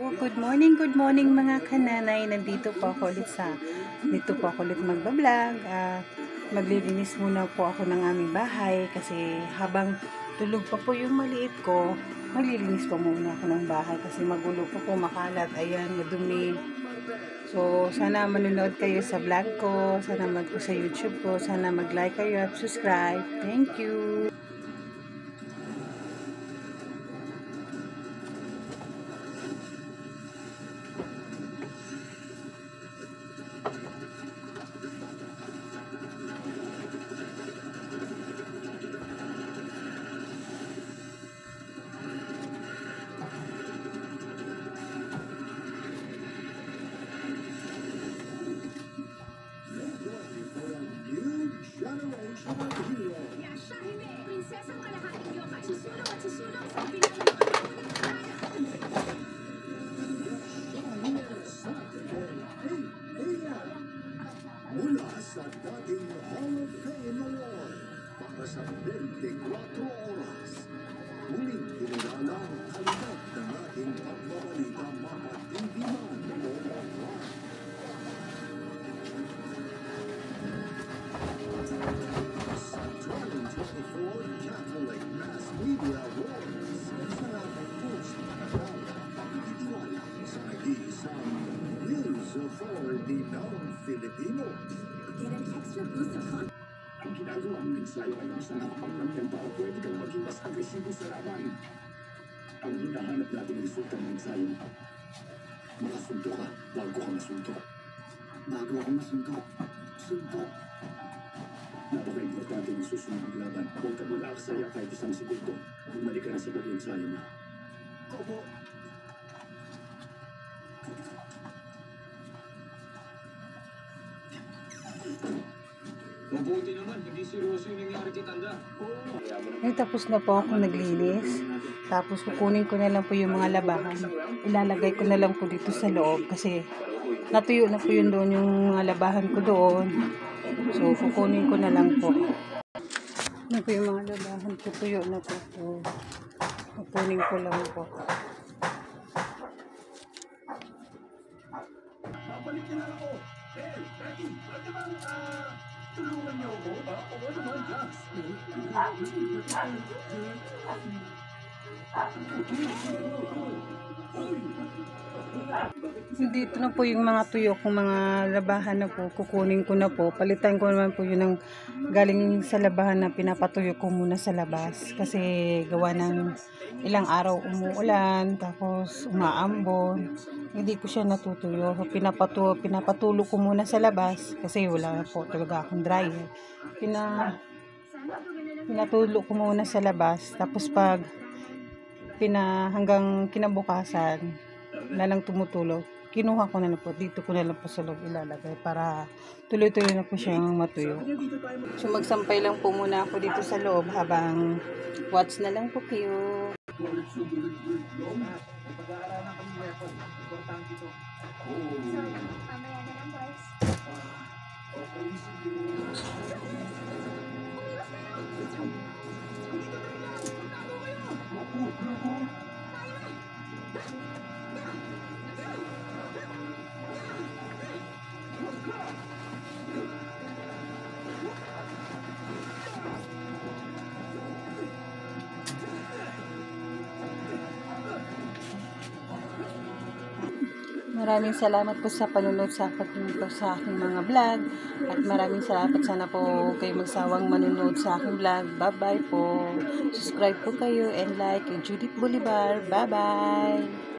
po, good morning mga kananay. Nandito po ako ulit magbablog. Maglilinis muna po ako ng aming bahay kasi habang tulog pa po yung maliit ko, maglilinis pa muna ako ng bahay kasi magulo po makalat. Ayan, madumi. So, sana manonood kayo sa vlog ko, sana po sa YouTube ko, sana mag-like kayo at subscribe. Thank you! Mula sa dating Hall of Fame Award para sa 24 oras. Muling kinilala ang kalidad ng ating pagbabalita mapatindiman o online. Sa 2024 Catholic Mass Media Awards, sa host itiwala sa nag-iisang News Authority ng Filipino. Get an extra boost of confidence. Ang ginagawa mong ensayo ay isang nakapanglamyan para pwede kang maging mas agresibo sa laban. Ang hinahanap nating resulta ng ensayo, makasunto ka bago ka masuntok. Bago ako masuntok, suntok. Napaka-importante ng susunod ng laban. Huwag ka mag-aaksaya kahit isang segundo. Bumalik ka na sa pag-ensayo mo. Opo. Mabuti naman, hindi seryoso yung nangyari kay Tanda. Ay, tapos na po ako naglinis. Tapos kukunin ko na lang po yung mga labahan. Ilalagay ko na lang po dito sa loob kasi natuyo na po yun doon yung mga labahan ko doon. So, kukunin ko na lang po. Ano po yung mga labahan ko, tuyo na po po. Kukunin ko lang po. Babalik na lang ako. Hey, Becky, pwede bang, tulungan niyo ako? Oo naman, Jax. Dito na po yung mga tuyo kong mga labahan na po. Kukunin ko na po. Palitan ko naman po yun ng galing sa labahan na pinapatuyo ko muna sa labas. Kasi gawa ng ilang araw umuulan. Tapos umaambon. Hindi ko siya natutuyo. Pinapatulo ko muna sa labas. Kasi wala po talaga akong dryer. Pinatulo ko muna sa labas. Tapos pag hanggang kinabukasan lalang tumutulog, kinuha ko na lang po, dito ko na lang po sa loob ilalagay para tuloy-tuloy na po siyang matuyo. So magsampay lang po muna ako dito sa loob habang watch na lang po kayo. Mamaya na lang, boys. Maraming salamat po sa panunod sa aking mga vlog. At maraming salamat, sana po kayo magsawang manunod sa aking vlog. Bye-bye po. Subscribe po kayo and like Judith Bolivar. Bye-bye.